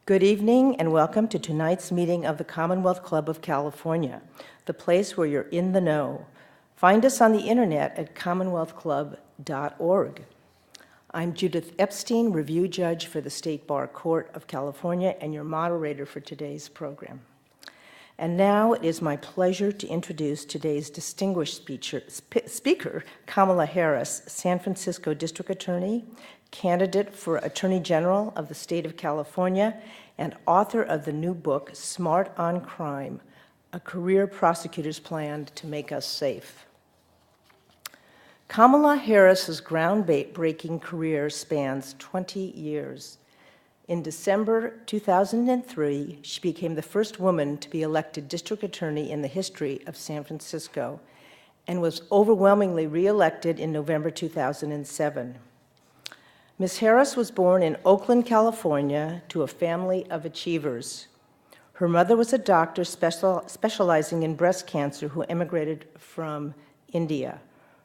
Good evening and welcome to tonight's meeting of the Commonwealth Club of California, the place where you're in the know. Find us on the internet at commonwealthclub.org. I'm Judith Epstein, Review Judge for the State Bar Court of California and your moderator for today's program. And now it is my pleasure to introduce today's distinguished speaker, Kamala Harris, San Francisco District Attorney, candidate for Attorney General of the State of California, and author of the new book, Smart on Crime, A Career Prosecutor's Plan to Make Us Safe. Kamala Harris's groundbreaking career spans 20 years. In December 2003, she became the first woman to be elected district attorney in the history of San Francisco and was overwhelmingly re-elected in November 2007. Ms. Harris was born in Oakland, California, to a family of achievers. Her mother was a doctor specializing in breast cancer who immigrated from India.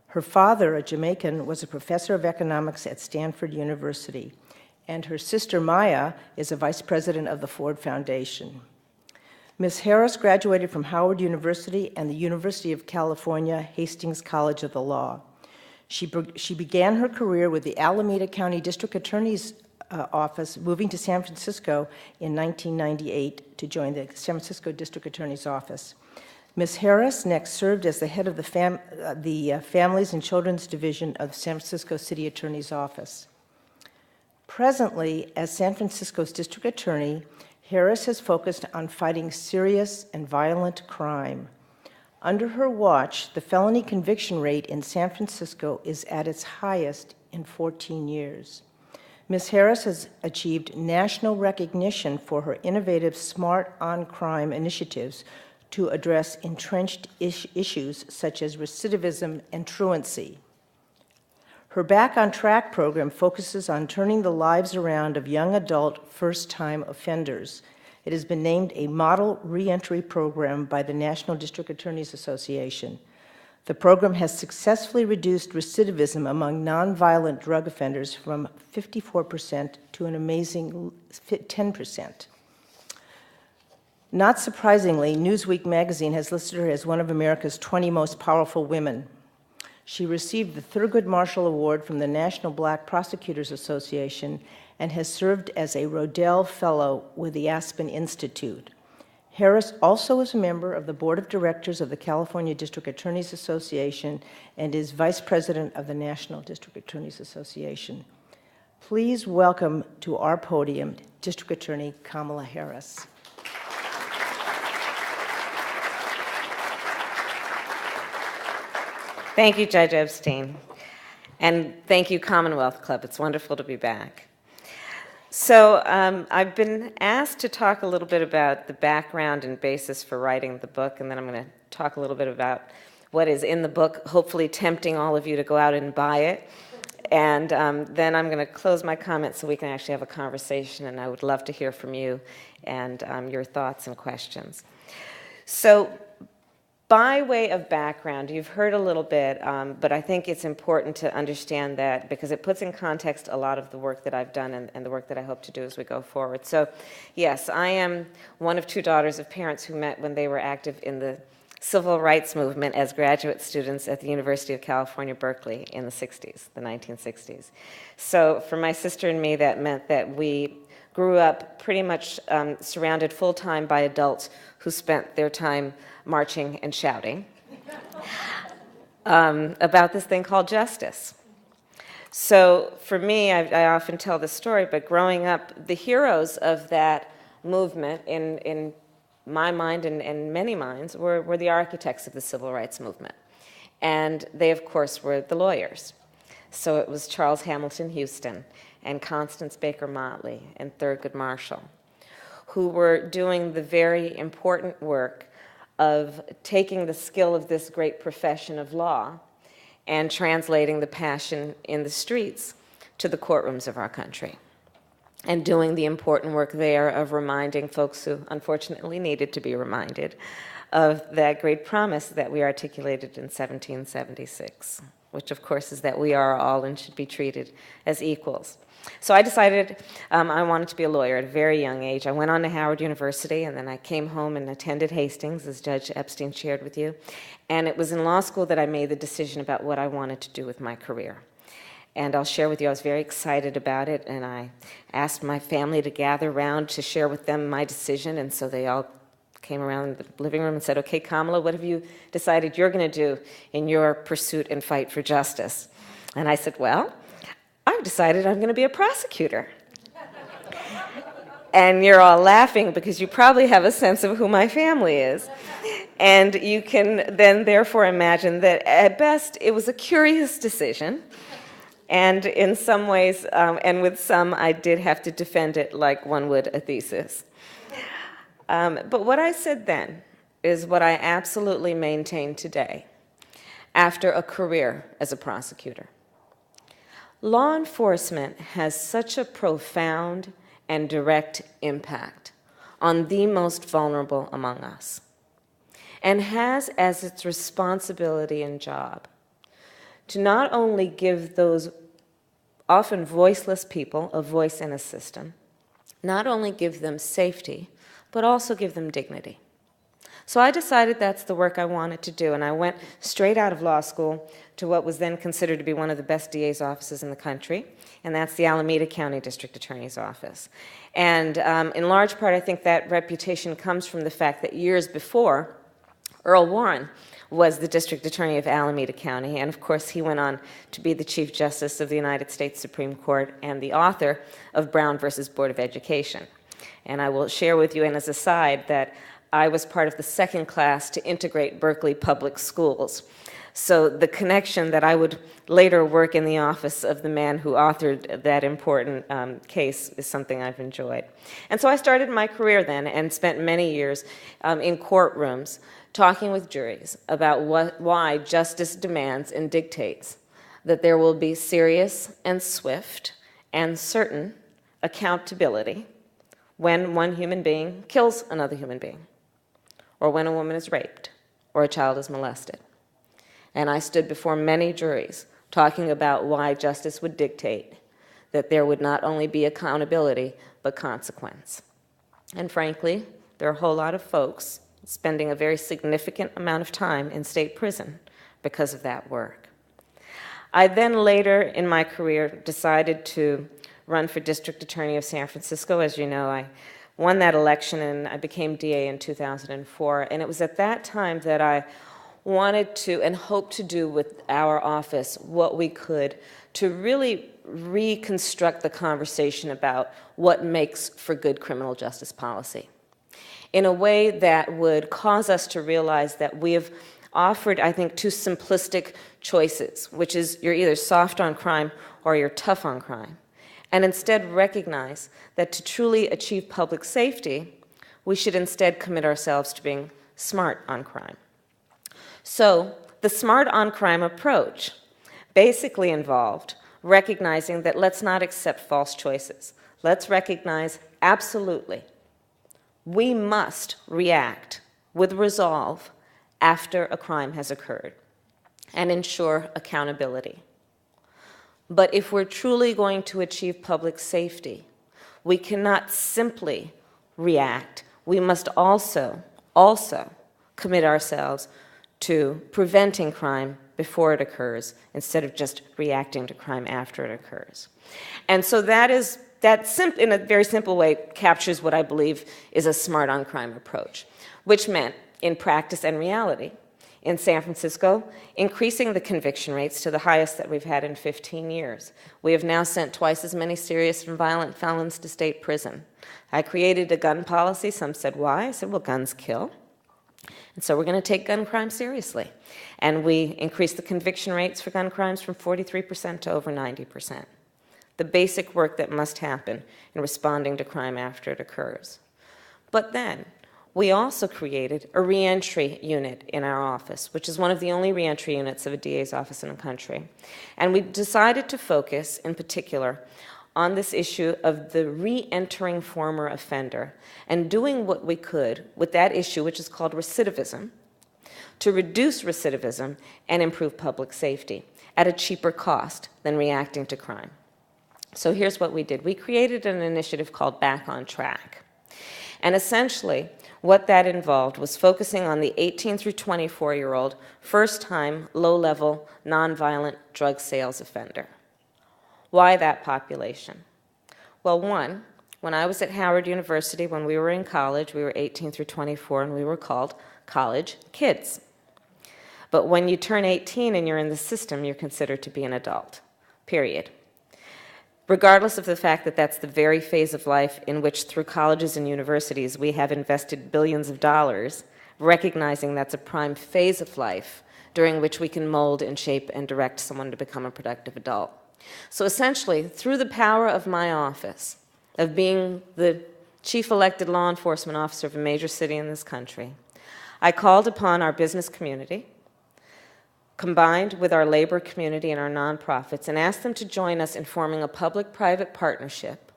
Her father, a Jamaican, was a professor of economics at Stanford University, and her sister Maya is a vice president of the Ford Foundation. Ms. Harris graduated from Howard University and the University of California, Hastings College of the Law. She began her career with the Alameda County District Attorney's Office, moving to San Francisco in 1998 to join the San Francisco District Attorney's Office. Ms. Harris next served as the head of the Families and Children's Division of the San Francisco City Attorney's Office. Presently, as San Francisco's District Attorney, Harris has focused on fighting serious and violent crime. Under her watch, the felony conviction rate in San Francisco is at its highest in 14 years. Ms. Harris has achieved national recognition for her innovative Smart on Crime initiatives to address entrenched issues such as recidivism and truancy. Her Back on Track program focuses on turning the lives around of young adult first-time offenders. It has been named a model reentry program by the National District Attorneys Association. The program has successfully reduced recidivism among nonviolent drug offenders from 54% to an amazing 10%. Not surprisingly, Newsweek magazine has listed her as one of America's 20 most powerful women. She received the Thurgood Marshall Award from the National Black Prosecutors Association and has served as a Rodell Fellow with the Aspen Institute. Harris also is a member of the Board of Directors of the California District Attorneys Association and is Vice President of the National District Attorneys Association. Please welcome to our podium District Attorney Kamala Harris. Thank you, Judge Epstein. And thank you, Commonwealth Club. It's wonderful to be back. So I've been asked to talk a little bit about the background and basis for writing the book, and then I'm going to talk a little bit about what is in the book, hopefully tempting all of you to go out and buy it. And then I'm going to close my comments so we can actually have a conversation, and I would love to hear from you and your thoughts and questions. So by way of background, you've heard a little bit, but I think it's important to understand that because it puts in context a lot of the work that I've done and the work that I hope to do as we go forward. So yes, I am one of two daughters of parents who met when they were active in the civil rights movement as graduate students at the University of California, Berkeley in the 60s, the 1960s. So for my sister and me, that meant that we grew up pretty much surrounded full-time by adults who spent their time marching and shouting about this thing called justice. So for me, I often tell this story, but growing up, the heroes of that movement in my mind and many minds were the architects of the civil rights movement. And they, of course, were the lawyers. So it was Charles Hamilton Houston and Constance Baker Motley and Thurgood Marshall, who were doing the very important work of taking the skill of this great profession of law and translating the passion in the streets to the courtrooms of our country, and doing the important work there of reminding folks who unfortunately needed to be reminded of that great promise that we articulated in 1776. which of course is that we are all and should be treated as equals. So I decided I wanted to be a lawyer at a very young age. I went on to Howard University, and then I came home and attended Hastings, as Judge Epstein shared with you. And it was in law school that I made the decision about what I wanted to do with my career. And I'll share with you, I was very excited about it, and I asked my family to gather around to share with them my decision, and so they all came around the living room and said, okay, Kamala, what have you decided you're going to do in your pursuit and fight for justice? And I said, well, I've decided I'm going to be a prosecutor. And you're all laughing because you probably have a sense of who my family is. And you can then therefore imagine that at best it was a curious decision. And in some ways, and with some, I did have to defend it like one would a thesis. But what I said then is what I absolutely maintain today after a career as a prosecutor. Law enforcement has such a profound and direct impact on the most vulnerable among us, and has as its responsibility and job to not only give those often voiceless people a voice in a system, not only give them safety, but also give them dignity. So I decided that's the work I wanted to do, and I went straight out of law school to what was then considered to be one of the best DA's offices in the country, and that's the Alameda County District Attorney's Office. And in large part, I think that reputation comes from the fact that years before, Earl Warren was the District Attorney of Alameda County, and of course he went on to be the Chief Justice of the United States Supreme Court and the author of Brown versus Board of Education. And I will share with you, and as a side, that I was part of the second class to integrate Berkeley Public Schools. So the connection that I would later work in the office of the man who authored that important case is something I've enjoyed. And so I started my career then and spent many years in courtrooms talking with juries about why justice demands and dictates that there will be serious and swift and certain accountability when one human being kills another human being, or when a woman is raped, or a child is molested. And I stood before many juries talking about why justice would dictate that there would not only be accountability, but consequence. And frankly, there are a whole lot of folks spending a very significant amount of time in state prison because of that work. I then later in my career decided to run for District Attorney of San Francisco. As you know, I won that election and I became DA in 2004. And it was at that time that I wanted to and hoped to do with our office what we could to really reconstruct the conversation about what makes for good criminal justice policy in a way that would cause us to realize that we have offered, I think, two simplistic choices, which is you're either soft on crime or you're tough on crime, and instead recognize that to truly achieve public safety, we should instead commit ourselves to being smart on crime. So the smart on crime approach basically involved recognizing that let's not accept false choices. Let's recognize absolutely we must react with resolve after a crime has occurred and ensure accountability. But if we're truly going to achieve public safety, we cannot simply react. We must also commit ourselves to preventing crime before it occurs instead of just reacting to crime after it occurs. And so that in a very simple way captures what I believe is a smart on crime approach, which meant in practice and reality, in San Francisco, increasing the conviction rates to the highest that we've had in 15 years. We have now sent twice as many serious and violent felons to state prison. I created a gun policy. Some said, why? I said, well, guns kill. And so we're going to take gun crime seriously. And we increased the conviction rates for gun crimes from 43% to over 90%. The basic work that must happen in responding to crime after it occurs. But then, we also created a reentry unit in our office, which is one of the only reentry units of a DA's office in the country. And we decided to focus, in particular, on this issue of the re-entering former offender and doing what we could with that issue, which is called recidivism, to reduce recidivism and improve public safety. at a cheaper cost than reacting to crime. So here's what we did. We created an initiative called Back on Track. And essentially, what that involved was focusing on the 18 through 24-year-old, first-time, low-level, nonviolent drug sales offender. Why that population? Well, one, when I was at Howard University, when we were in college, we were 18 through 24, and we were called college kids. But when you turn 18 and you're in the system, you're considered to be an adult, period. Regardless of the fact that that's the very phase of life in which, through colleges and universities, we have invested billions of dollars, recognizing that's a prime phase of life during which we can mold and shape and direct someone to become a productive adult. So essentially, through the power of my office, of being the chief elected law enforcement officer of a major city in this country, I called upon our business community, combined with our labor community and our nonprofits, and asked them to join us in forming a public-private partnership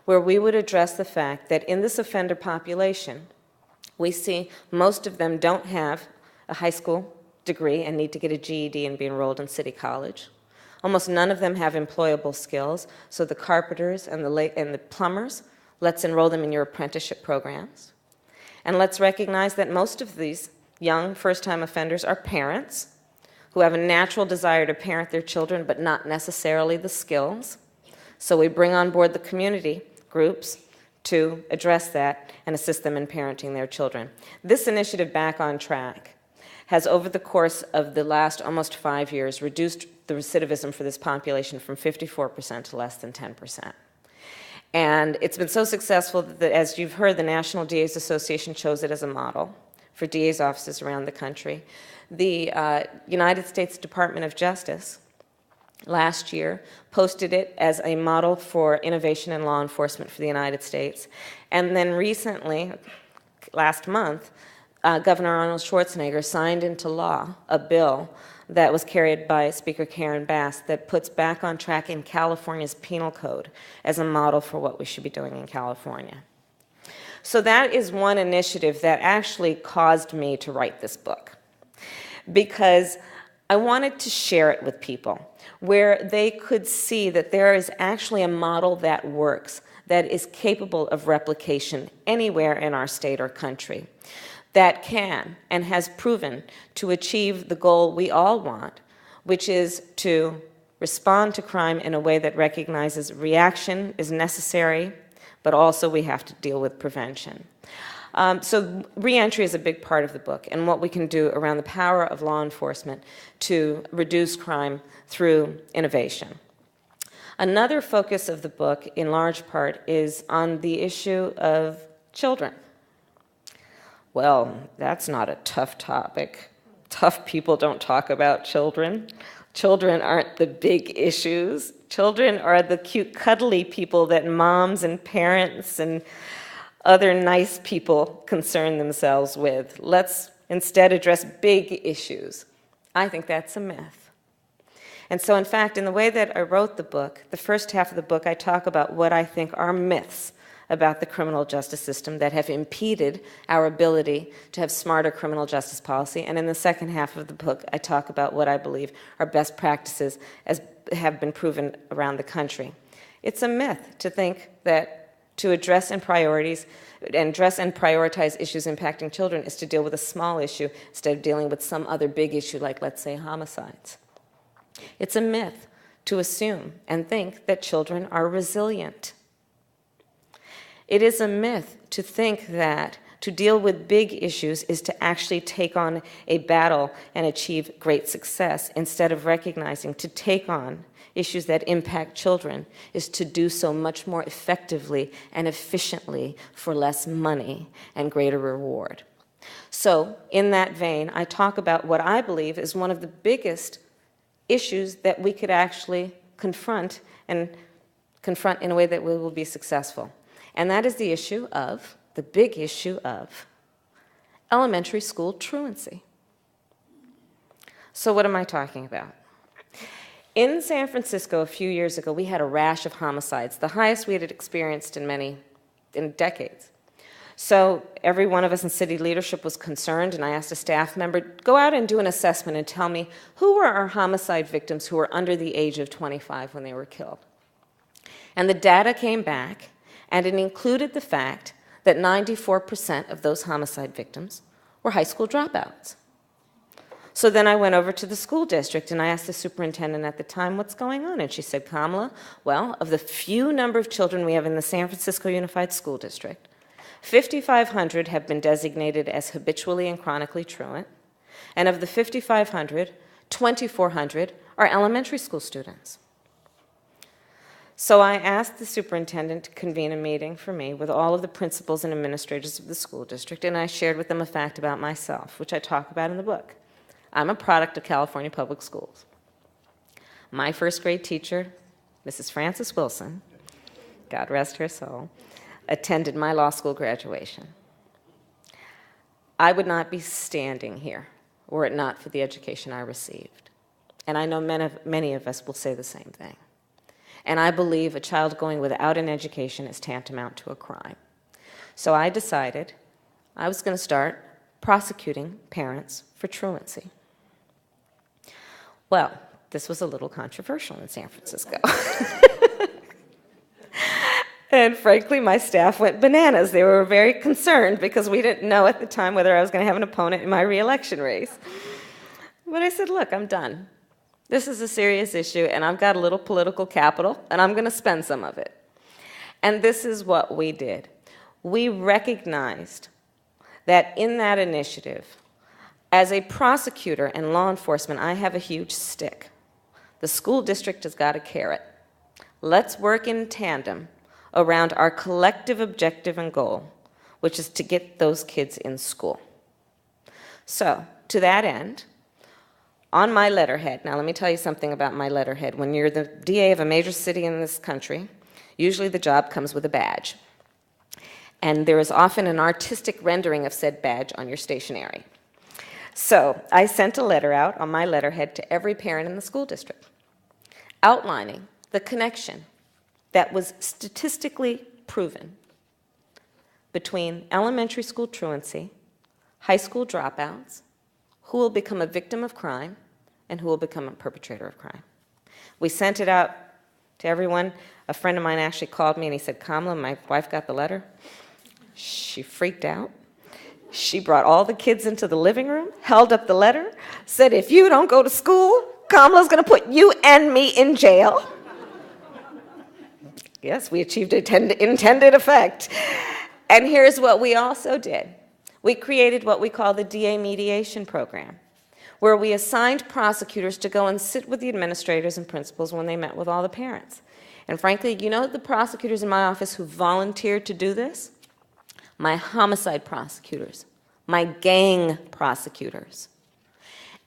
where we would address the fact that in this offender population, we see most of them don't have a high school degree and need to get a GED and be enrolled in City College. Almost none of them have employable skills, so the carpenters and the plumbers, let's enroll them in your apprenticeship programs. And let's recognize that most of these young first-time offenders are parents who have a natural desire to parent their children, but not necessarily the skills. So we bring on board the community groups to address that and assist them in parenting their children. This initiative, Back on Track, has over the course of the last almost 5 years reduced the recidivism for this population from 54% to less than 10%. And it's been so successful that, as you've heard, the National DA's Association chose it as a model for DA's offices around the country. The United States Department of Justice last year posted it as a model for innovation in law enforcement for the United States. And then recently, last month, Governor Arnold Schwarzenegger signed into law a bill that was carried by Speaker Karen Bass that puts Back on Track in California's penal code as a model for what we should be doing in California. So that is one initiative that actually caused me to write this book, because I wanted to share it with people where they could see that there is actually a model that works, that is capable of replication anywhere in our state or country, that can and has proven to achieve the goal we all want, which is to respond to crime in a way that recognizes reaction is necessary, but also we have to deal with prevention. So reentry is a big part of the book and what we can do around the power of law enforcement to reduce crime through innovation. Another focus of the book, in large part, is on the issue of children. Well, that's not a tough topic. Tough people don't talk about children. Children aren't the big issues. Children are the cute, cuddly people that moms and parents and other nice people concern themselves with. Let's instead address big issues. I think that's a myth. And so, in fact, in the way that I wrote the book, the first half of the book, I talk about what I think are myths about the criminal justice system that have impeded our ability to have smarter criminal justice policy. And in the second half of the book, I talk about what I believe are best practices as have been proven around the country. It's a myth to think that to address and prioritize issues impacting children is to deal with a small issue instead of dealing with some other big issue like, let's say, homicides. It's a myth to assume and think that children are resilient. It is a myth to think that to deal with big issues is to actually take on a battle and achieve great success, instead of recognizing to take on issues that impact children is to do so much more effectively and efficiently for less money and greater reward. So, in that vein, I talk about what I believe is one of the biggest issues that we could actually confront in a way that we will be successful. And that is the big issue of elementary school truancy. So what am I talking about? In San Francisco a few years ago, we had a rash of homicides, the highest we had experienced in decades. So every one of us in city leadership was concerned, and I asked a staff member, go out and do an assessment and tell me who were our homicide victims who were under the age of 25 when they were killed. And the data came back, and it included the fact that 94% of those homicide victims were high school dropouts. So then I went over to the school district and I asked the superintendent at the time, what's going on? And she said, Kamala, well, of the few number of children we have in the San Francisco Unified School District, 5,500 have been designated as habitually and chronically truant, and of the 5,500, 2,400 are elementary school students. So I asked the superintendent to convene a meeting for me with all of the principals and administrators of the school district, and I shared with them a fact about myself, which I talk about in the book. I'm a product of California Public Schools. My first grade teacher, Mrs. Frances Wilson, God rest her soul, attended my law school graduation. I would not be standing here were it not for the education I received. And I know many of us will say the same thing. And I believe a child going without an education is tantamount to a crime. So I decided I was going to start prosecuting parents for truancy. Well, this was a little controversial in San Francisco. And frankly, my staff went bananas. They were very concerned because we didn't know at the time whether I was going to have an opponent in my re-election race. But I said, look, I'm done. This is a serious issue, and I've got a little political capital, and I'm going to spend some of it. And this is what we did. We recognized that in that initiative, as a prosecutor and law enforcement, I have a huge stick. The school district has got a carrot. Let's work in tandem around our collective objective and goal, which is to get those kids in school. So, to that end, on my letterhead, now let me tell you something about my letterhead. When you're the DA of a major city in this country, usually the job comes with a badge. And there is often an artistic rendering of said badge on your stationery. So I sent a letter out on my letterhead to every parent in the school district, outlining the connection that was statistically proven between elementary school truancy, high school dropouts, who will become a victim of crime, and who will become a perpetrator of crime. We sent it out to everyone. A friend of mine actually called me and he said, Kamala, my wife got the letter. She freaked out. She brought all the kids into the living room, held up the letter, said, if you don't go to school, Kamala's going to put you and me in jail. Yes, we achieved intended effect. And here's what we also did. We created what we call the DA mediation program, where we assigned prosecutors to go and sit with the administrators and principals when they met with all the parents. And frankly, you know the prosecutors in my office who volunteered to do this? My homicide prosecutors, my gang prosecutors.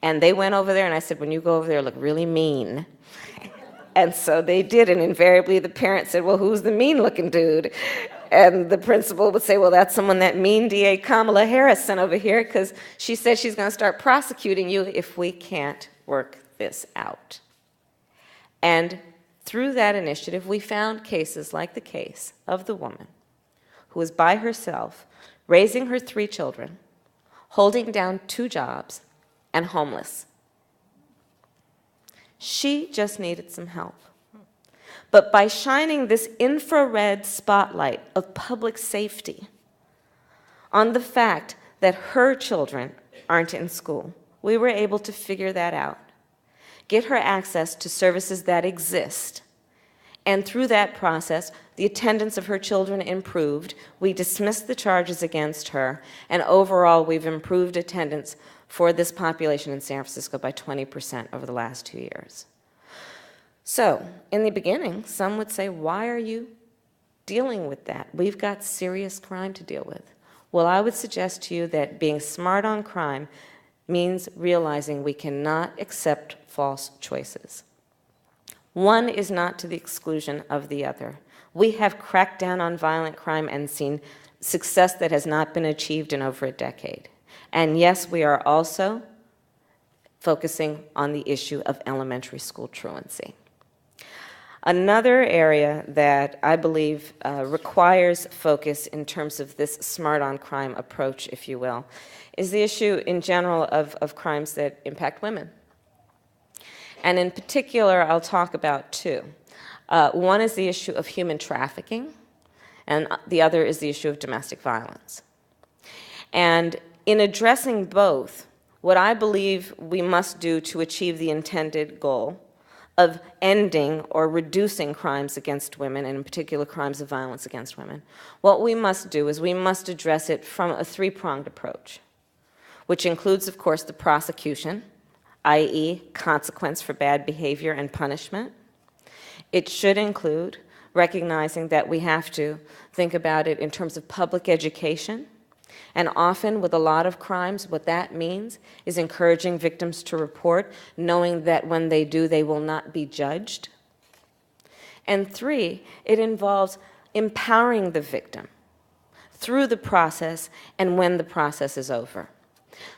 And they went over there, and I said, when you go over there, look really mean. And so they did, and invariably the parent said, well, who's the mean-looking dude? And the principal would say, well, that's someone that mean DA Kamala Harris sent over here because she said she's going to start prosecuting you if we can't work this out. And through that initiative, we found cases like the case of the woman who was by herself, raising her 3 children, holding down 2 jobs, and homeless. She just needed some help. But by shining this infrared spotlight of public safety on the fact that her children aren't in school, we were able to figure that out, get her access to services that exist, and through that process, the attendance of her children improved. We dismissed the charges against her, and overall, we've improved attendance for this population in San Francisco by 20% over the last 2 years. So, in the beginning, some would say, why are you dealing with that? We've got serious crime to deal with. Well, I would suggest to you that being smart on crime means realizing we cannot accept false choices. One is not to the exclusion of the other. We have cracked down on violent crime and seen success that has not been achieved in over a decade. And yes, we are also focusing on the issue of elementary school truancy. Another area that I believe requires focus in terms of this smart-on-crime approach, if you will, is the issue in general of crimes that impact women. And in particular, I'll talk about two. One is the issue of human trafficking, and the other is the issue of domestic violence. And in addressing both, what I believe we must do to achieve the intended goal of ending or reducing crimes against women, and in particular crimes of violence against women, what we must do is we must address it from a three-pronged approach, which includes, of course, the prosecution, i.e. consequence for bad behavior and punishment. It should include recognizing that we have to think about it in terms of public education. And often, with a lot of crimes, what that means is encouraging victims to report, knowing that when they do, they will not be judged. And three, it involves empowering the victim through the process and when the process is over.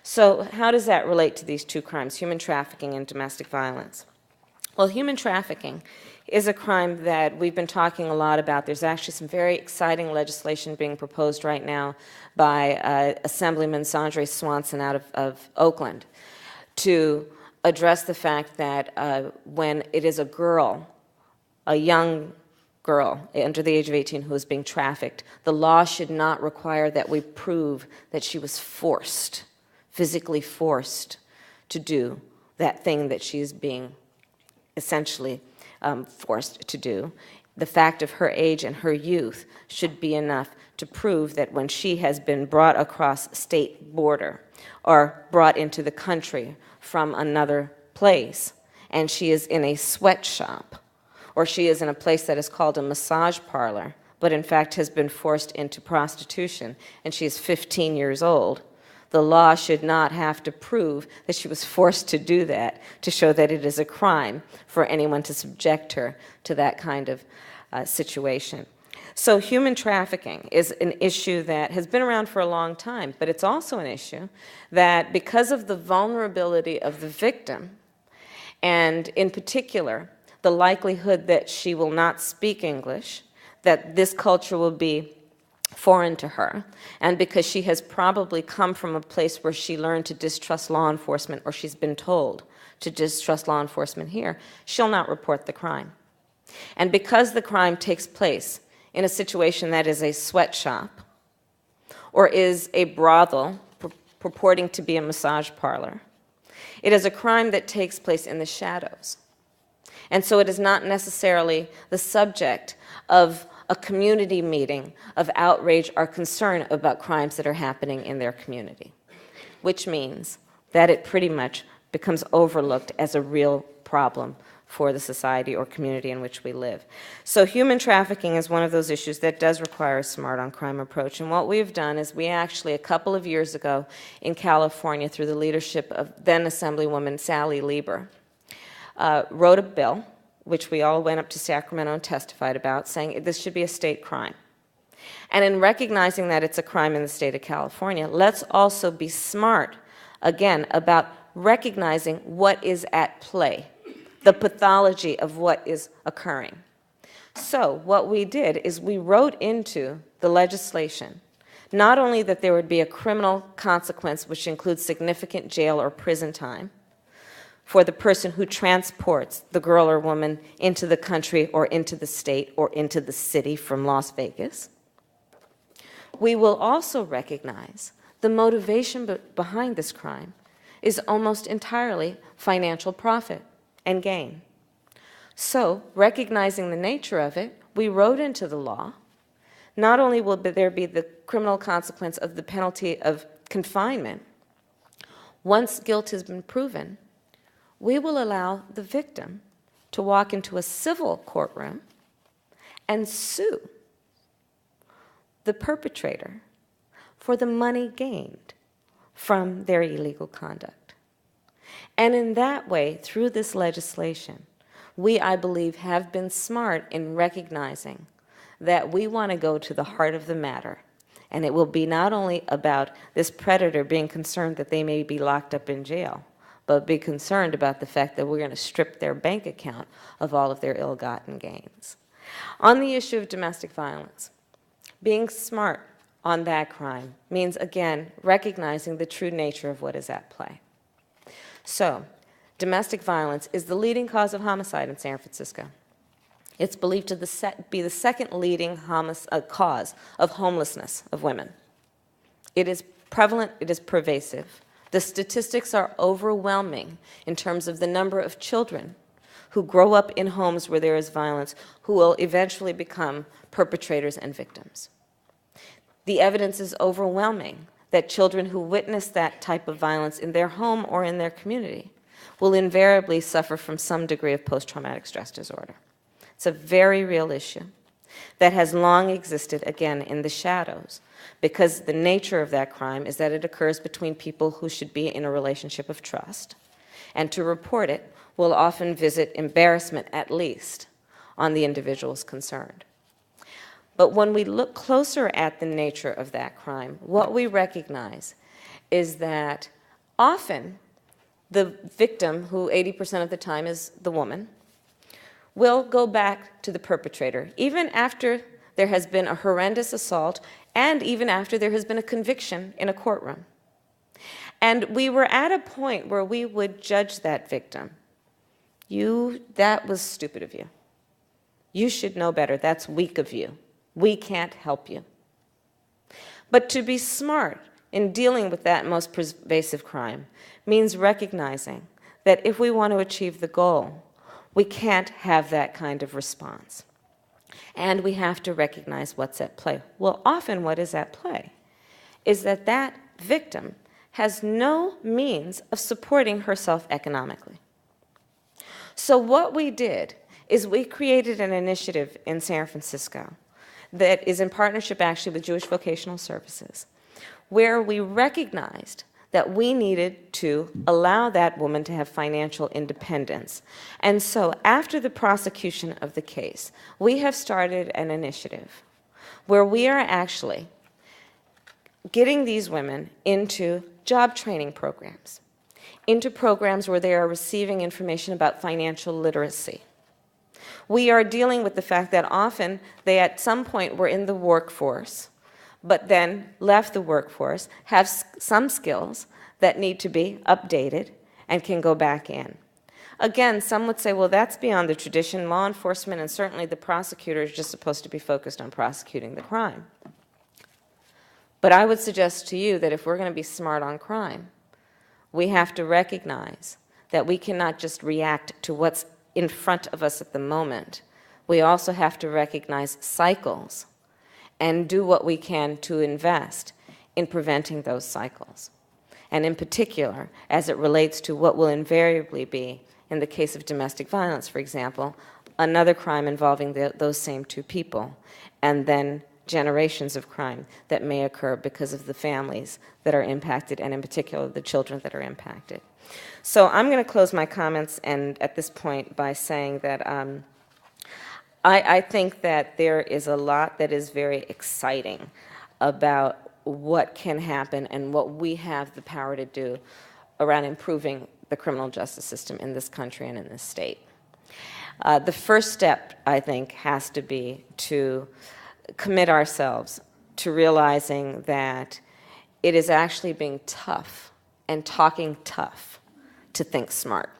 So how does that relate to these two crimes, human trafficking and domestic violence? Well, human trafficking is a crime that we've been talking a lot about. There's actually some very exciting legislation being proposed right now by Assemblyman Sandre Swanson out of Oakland to address the fact that when it is a girl, a young girl under the age of 18 who is being trafficked, the law should not require that we prove that she was forced, physically forced to do that thing that she's being essentially forced to do. The fact of her age and her youth should be enough to prove that when she has been brought across state border or brought into the country from another place, and she is in a sweatshop, or she is in a place that is called a massage parlor, but in fact has been forced into prostitution, and she is 15 years old, the law should not have to prove that she was forced to do that to show that it is a crime for anyone to subject her to that kind of situation. So human trafficking is an issue that has been around for a long time, but it's also an issue that because of the vulnerability of the victim, and in particular, the likelihood that she will not speak English, that this culture will be foreign to her, and because she has probably come from a place where she learned to distrust law enforcement, or she's been told to distrust law enforcement here, she'll not report the crime. And because the crime takes place in a situation that is a sweatshop or is a brothel purporting to be a massage parlor, it is a crime that takes place in the shadows. And so it is not necessarily the subject of a community meeting of outrage or concern about crimes that are happening in their community, which means that it pretty much becomes overlooked as a real problem for the society or community in which we live. So human trafficking is one of those issues that does require a smart-on-crime approach. And what we've done is we actually, a couple of years ago in California, through the leadership of then Assemblywoman Sally Lieber, wrote a bill, which we all went up to Sacramento and testified about, saying this should be a state crime. And in recognizing that it's a crime in the state of California, let's also be smart, again, about recognizing what is at play, the pathology of what is occurring. So what we did is we wrote into the legislation not only that there would be a criminal consequence, which includes significant jail or prison time, for the person who transports the girl or woman into the country or into the state or into the city from Las Vegas. We will also recognize the motivation behind this crime is almost entirely financial profit and gain. So, recognizing the nature of it, we wrote into the law, not only will there be the criminal consequence of the penalty of confinement, once guilt has been proven, we will allow the victim to walk into a civil courtroom and sue the perpetrator for the money gained from their illegal conduct. And in that way, through this legislation, we, I believe, have been smart in recognizing that we want to go to the heart of the matter. And it will be not only about this predator being concerned that they may be locked up in jail, but be concerned about the fact that we're going to strip their bank account of all of their ill-gotten gains. On the issue of domestic violence, being smart on that crime means, again, recognizing the true nature of what is at play. So, domestic violence is the leading cause of homicide in San Francisco. It's believed to be the second leading cause of homelessness of women. It is prevalent, it is pervasive. The statistics are overwhelming in terms of the number of children who grow up in homes where there is violence, who will eventually become perpetrators and victims. The evidence is overwhelming that children who witness that type of violence in their home or in their community will invariably suffer from some degree of post-traumatic stress disorder. It's a very real issue that has long existed, again, in the shadows, because the nature of that crime is that it occurs between people who should be in a relationship of trust, and to report it will often visit embarrassment, at least, on the individuals concerned. But when we look closer at the nature of that crime, what we recognize is that often the victim, who 80% of the time is the woman, will go back to the perpetrator, even after there has been a horrendous assault and even after there has been a conviction in a courtroom. And we were at a point where we would judge that victim. That was stupid of you. You should know better. That's weak of you. We can't help you. But to be smart in dealing with that most pervasive crime means recognizing that if we want to achieve the goal, we can't have that kind of response. And we have to recognize what's at play. Well, often what is at play is that that victim has no means of supporting herself economically. So what we did is we created an initiative in San Francisco that is in partnership actually with Jewish Vocational Services, where we recognized that we needed to allow that woman to have financial independence. And so after the prosecution of the case, we have started an initiative where we are actually getting these women into job training programs, into programs where they are receiving information about financial literacy. We are dealing with the fact that often they at some point were in the workforce, but then left the workforce, have some skills that need to be updated and can go back in. Again, some would say, well, that's beyond the tradition. Law enforcement and certainly the prosecutor is just supposed to be focused on prosecuting the crime. But I would suggest to you that if we're going to be smart on crime, we have to recognize that we cannot just react to what's in front of us at the moment. We also have to recognize cycles and do what we can to invest in preventing those cycles. And in particular, as it relates to what will invariably be, in the case of domestic violence, for example, another crime involving those same two people, and then generations of crime that may occur because of the families that are impacted, and in particular, the children that are impacted. So I'm going to close my comments and at this point by saying that I think that there is a lot that is very exciting about what can happen and what we have the power to do around improving the criminal justice system in this country and in this state. The first step, I think, has to be to commit ourselves to realizing that it is actually being tough and talking tough to think smart.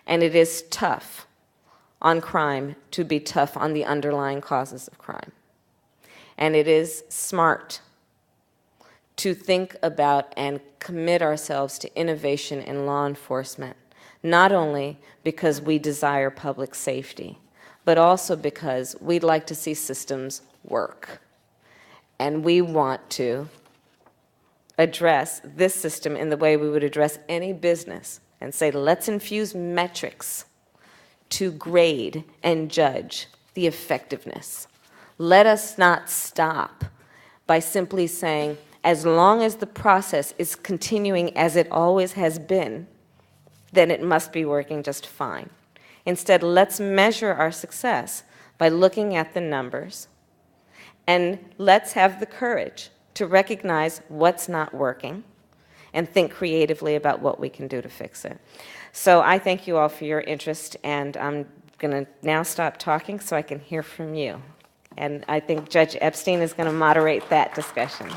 And it is tough on crime to be tough on the underlying causes of crime. And it is smart to think about and commit ourselves to innovation in law enforcement, not only because we desire public safety, but also because we'd like to see systems work. And we want to address this system in the way we would address any business and say, let's infuse metrics to grade and judge the effectiveness. Let us not stop by simply saying, as long as the process is continuing as it always has been, then it must be working just fine. Instead, let's measure our success by looking at the numbers, and let's have the courage to recognize what's not working and think creatively about what we can do to fix it. So I thank you all for your interest, and I'm going to now stop talking so I can hear from you. And I think Judge Epstein is going to moderate that discussion.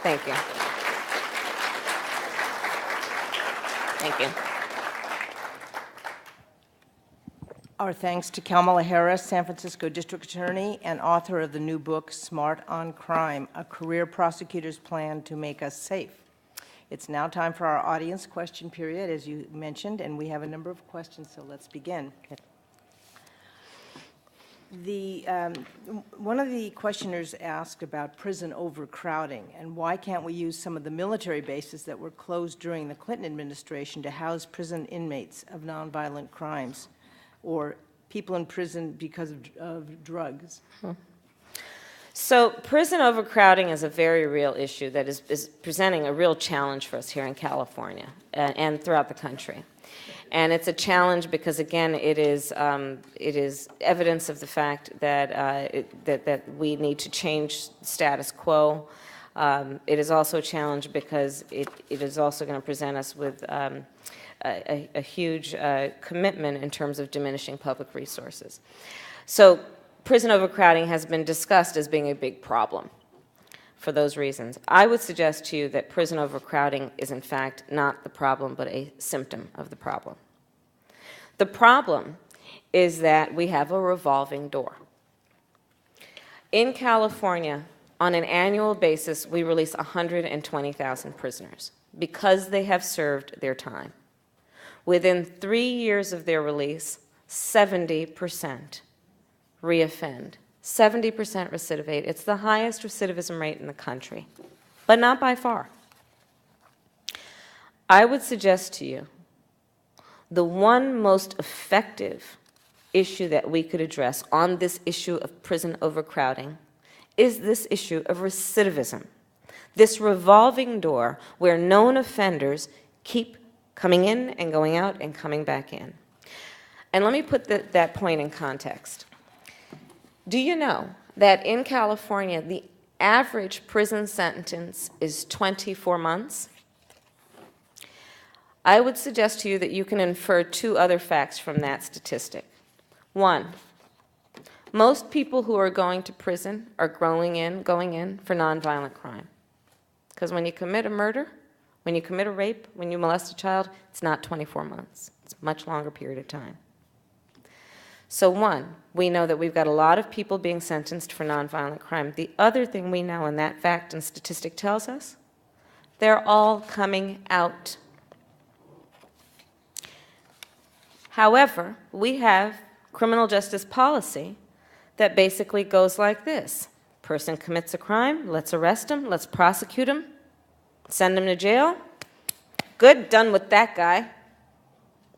Thank you. Thank you. Our thanks to Kamala Harris, San Francisco District Attorney and author of the new book, Smart on Crime, A Career Prosecutor's Plan to Make Us Safe. It's now time for our audience question period, as you mentioned, and we have a number of questions, so let's begin. One of the questioners asked about prison overcrowding and why can't we use some of the military bases that were closed during the Clinton administration to house prison inmates of nonviolent crimes or people in prison because of drugs? So prison overcrowding is a very real issue that is presenting a real challenge for us here in California and throughout the country. And it's a challenge because, again, it is evidence of the fact that, that we need to change status quo. It is also a challenge because it is also going to present us with a huge commitment in terms of diminishing public resources. So prison overcrowding has been discussed as being a big problem for those reasons. I would suggest to you that prison overcrowding is, in fact, not the problem, but a symptom of the problem. The problem is that we have a revolving door. In California, on an annual basis, we release 120,000 prisoners because they have served their time. Within 3 years of their release, 70% reoffend. 70% recidivate. It's the highest recidivism rate in the country, but not by far. I would suggest to you the one most effective issue that we could address on this issue of prison overcrowding is this issue of recidivism, this revolving door where known offenders keep coming in and going out and coming back in. And let me put that point in context. Do you know that in California, the average prison sentence is 24 months? I would suggest to you that you can infer two other facts from that statistic. One, most people who are going to prison are going in for nonviolent crime. Because when you commit a murder, when you commit a rape, when you molest a child, it's not 24 months. It's a much longer period of time. So one, we know that we've got a lot of people being sentenced for nonviolent crime. The other thing we know, and that fact and statistic tells us, they're all coming out. However, we have criminal justice policy that basically goes like this. Person commits a crime, let's arrest him, let's prosecute him, send him to jail. Good, done with that guy.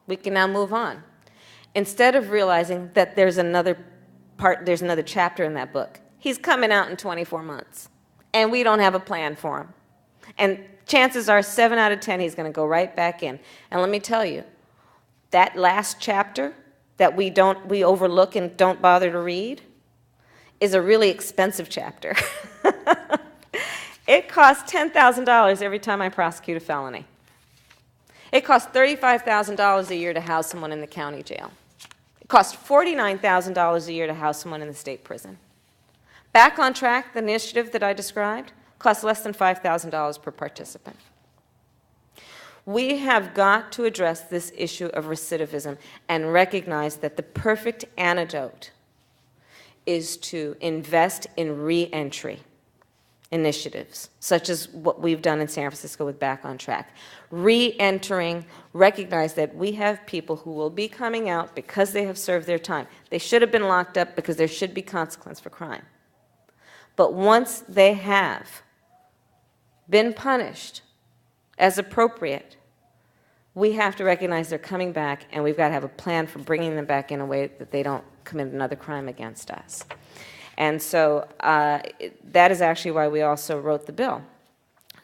We can now move on. Instead of realizing that there's another chapter in that book. He's coming out in 24 months, and we don't have a plan for him. And chances are 7 out of 10 he's going to go right back in. And let me tell you, that last chapter that we overlook and don't bother to read is a really expensive chapter. It costs $10,000 every time I prosecute a felony. It costs $35,000 a year to house someone in the county jail. It costs $49,000 a year to house someone in the state prison. Back on Track, the initiative that I described, costs less than $5,000 per participant. We have got to address this issue of recidivism and recognize that the perfect antidote is to invest in re-entry initiatives, such as what we've done in San Francisco with Back on Track. Re-entering, recognize that we have people who will be coming out because they have served their time. They should have been locked up because there should be consequence for crime. But once they have been punished as appropriate, we have to recognize they're coming back, and we've got to have a plan for bringing them back in a way that they don't commit another crime against us. And so that is actually why we also wrote the bill,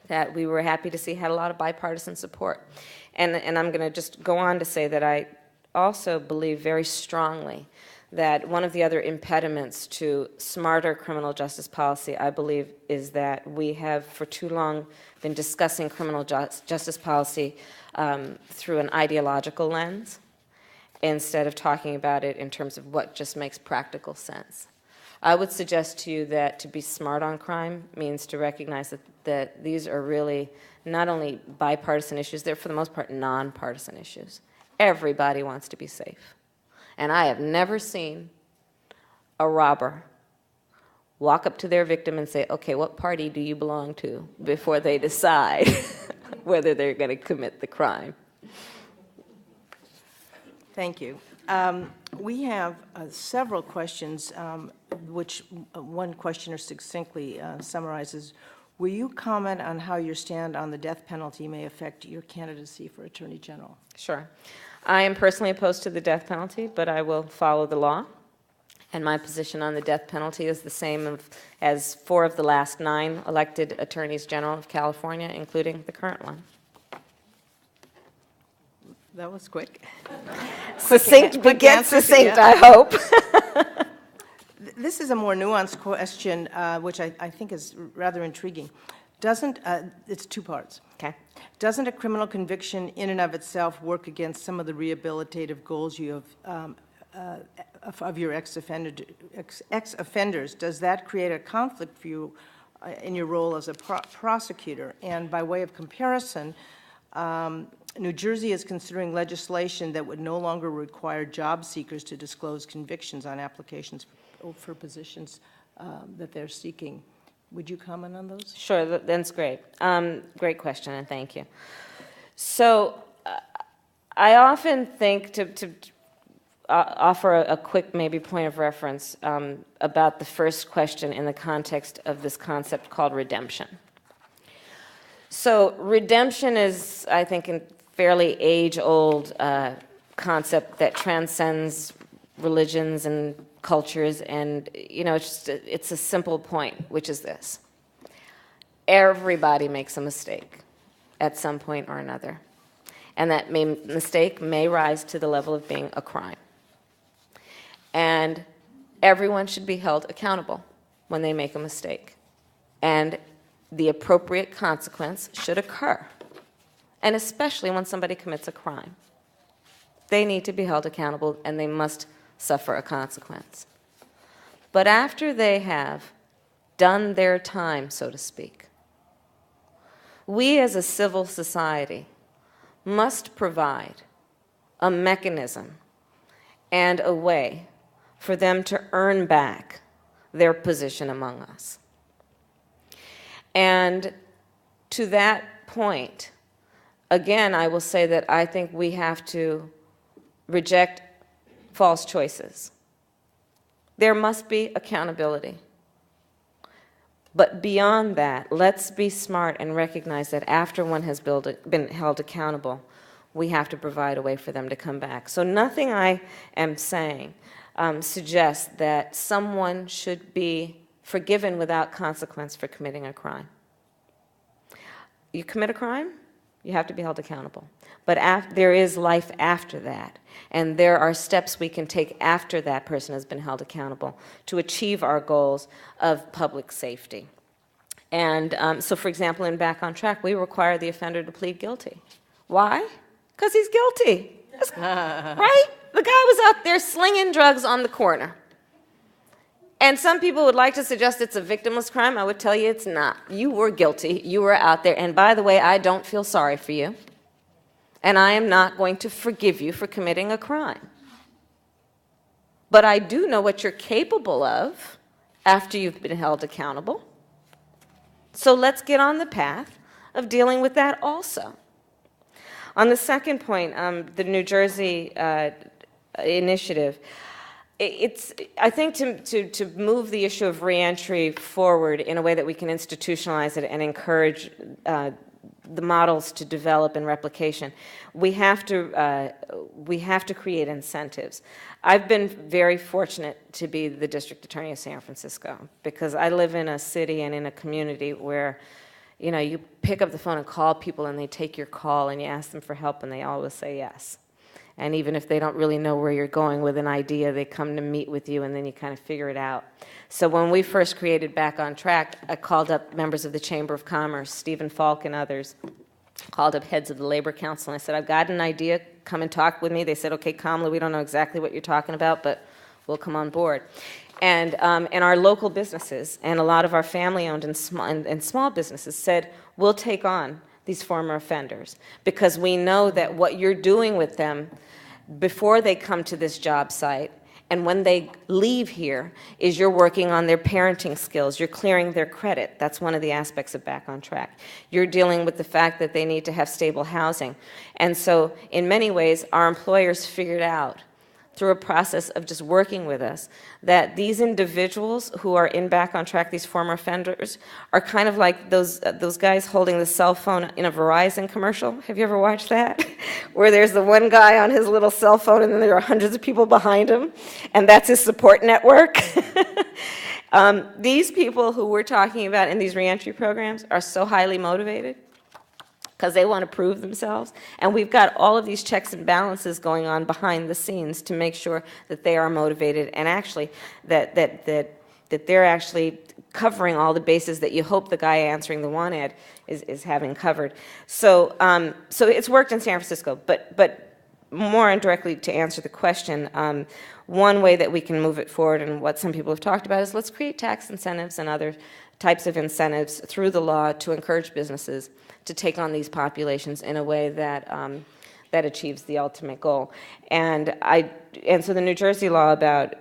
that we were happy to see had a lot of bipartisan support. And I'm going to just go on to say that I also believe very strongly that one of the other impediments to smarter criminal justice policy, I believe, is that we have for too long been discussing criminal justice policy through an ideological lens instead of talking about it in terms of what just makes practical sense. I would suggest to you that to be smart on crime means to recognize that these are really not only bipartisan issues, they're for the most part nonpartisan issues. Everybody wants to be safe. And I have never seen a robber walk up to their victim and say, okay, what party do you belong to, before they decide whether they're going to commit the crime. Thank you. We have several questions, which one questioner succinctly summarizes. Will you comment on how your stand on the death penalty may affect your candidacy for Attorney General? Sure. I am personally opposed to the death penalty, but I will follow the law. And my position on the death penalty is the same as 4 of the last 9 elected attorneys general of California, including the current one. That was quick. Succinct begets answer, succinct, yeah. I hope. This is a more nuanced question, which I think is rather intriguing. It's 2 parts. Okay. Doesn't a criminal conviction in and of itself work against some of the rehabilitative goals you have of your ex-offenders? Does that create a conflict for you in your role as a prosecutor? And by way of comparison, New Jersey is considering legislation that would no longer require job seekers to disclose convictions on applications for positions that they're seeking. Would you comment on those? Sure, that's great. Great question, and thank you. So I often think to offer a quick maybe point of reference about the first question in the context of this concept called redemption. So redemption is, I think, a fairly age-old concept that transcends religions and cultures, and it's a simple point, which is this: everybody makes a mistake at some point or another, and that mistake may rise to the level of being a crime, and everyone should be held accountable when they make a mistake, and the appropriate consequence should occur, and especially when somebody commits a crime, they need to be held accountable and they must suffer a consequence. But after they have done their time, so to speak, we as a civil society must provide a mechanism and a way for them to earn back their position among us. And to that point, again, I will say that I think we have to reject false choices. There must be accountability. But beyond that, let's be smart and recognize that after one has been held accountable, we have to provide a way for them to come back. So nothing I am saying suggests that someone should be forgiven without consequence for committing a crime. You commit a crime, you have to be held accountable. But there is life after that, and there are steps we can take after that person has been held accountable to achieve our goals of public safety. And so, for example, in Back on Track, we require the offender to plead guilty. Why? Because he's guilty, right? The guy was out there slinging drugs on the corner. And some people would like to suggest it's a victimless crime. I would tell you it's not. You were guilty. You were out there. And by the way, I don't feel sorry for you. And I am not going to forgive you for committing a crime. But I do know what you're capable of after you've been held accountable. So let's get on the path of dealing with that also. On the second point, the New Jersey initiative, I think to move the issue of reentry forward in a way that we can institutionalize it and encourage the models to develop and replication, we have to create incentives. I've been very fortunate to be the district attorney of San Francisco because I live in a city and in a community where, you pick up the phone and call people and they take your call and you ask them for help and they always say yes. And even if they don't really know where you're going with an idea, they come to meet with you, and then you kind of figure it out. So when we first created Back on Track, I called up members of the Chamber of Commerce, Stephen Falk and others, called up heads of the Labor Council, and I said, I've got an idea, come and talk with me. They said, okay, Kamala, we don't know exactly what you're talking about, but we'll come on board. And our local businesses and a lot of our family-owned and small businesses said, we'll take on these former offenders, because we know that what you're doing with them before they come to this job site and when they leave here is you're working on their parenting skills, you're clearing their credit. That's one of the aspects of Back on Track. You're dealing with the fact that they need to have stable housing. And so in many ways, our employers figured out through a process of just working with us, that these individuals who are in Back on Track, these former offenders, are kind of like those guys holding the cell phone in a Verizon commercial. Have you ever watched that? Where there's the one guy on his little cell phone, and then there are hundreds of people behind him, and that's his support network. These people who we're talking about in these reentry programs are so highly motivated because they want to prove themselves. And we've got all of these checks and balances going on behind the scenes to make sure that they are motivated and actually that they're actually covering all the bases that you hope the guy answering the want ad is having covered. So, so it's worked in San Francisco, but more indirectly to answer the question, one way that we can move it forward and what some people have talked about is let's create tax incentives and other types of incentives through the law to encourage businesses to take on these populations in a way that that achieves the ultimate goal. And so the New Jersey law about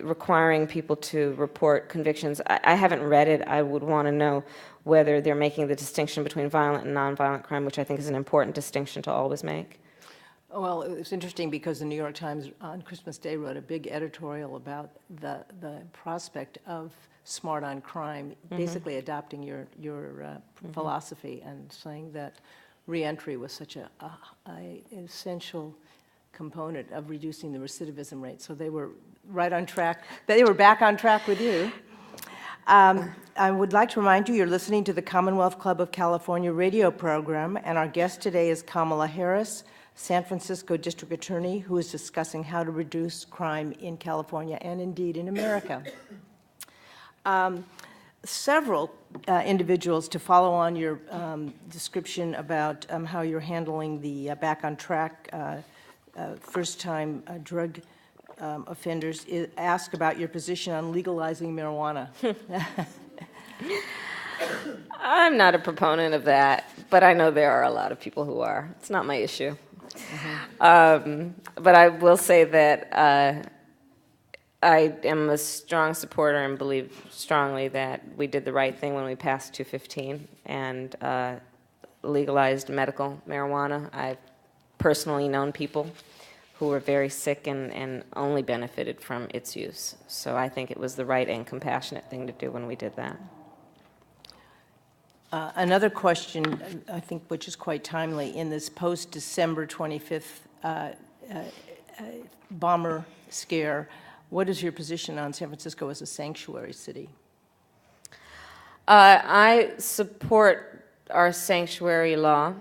requiring people to report convictions, I haven't read it. I would want to know whether they're making the distinction between violent and nonviolent crime, which I think is an important distinction to always make. Well, it's interesting because the New York Times on Christmas Day wrote a big editorial about the prospect of smart on crime, basically adopting your philosophy and saying that reentry was such a essential component of reducing the recidivism rate. So they were right on track. They were back on track with you. I would like to remind you, you're listening to the Commonwealth Club of California radio program, and our guest today is Kamala Harris, San Francisco District Attorney, who is discussing how to reduce crime in California and indeed in America. Several individuals, to follow on your description about how you're handling the Back on Track first-time drug offenders, ask about your position on legalizing marijuana. I'm not a proponent of that, but I know there are a lot of people who are. It's not my issue. But I will say that I am a strong supporter and believe strongly that we did the right thing when we passed 215 and legalized medical marijuana. I've personally known people who were very sick and only benefited from its use. So I think it was the right and compassionate thing to do when we did that. Another question, I think, which is quite timely, in this post-December 25th bomber scare, what is your position on San Francisco as a sanctuary city? I support our sanctuary law,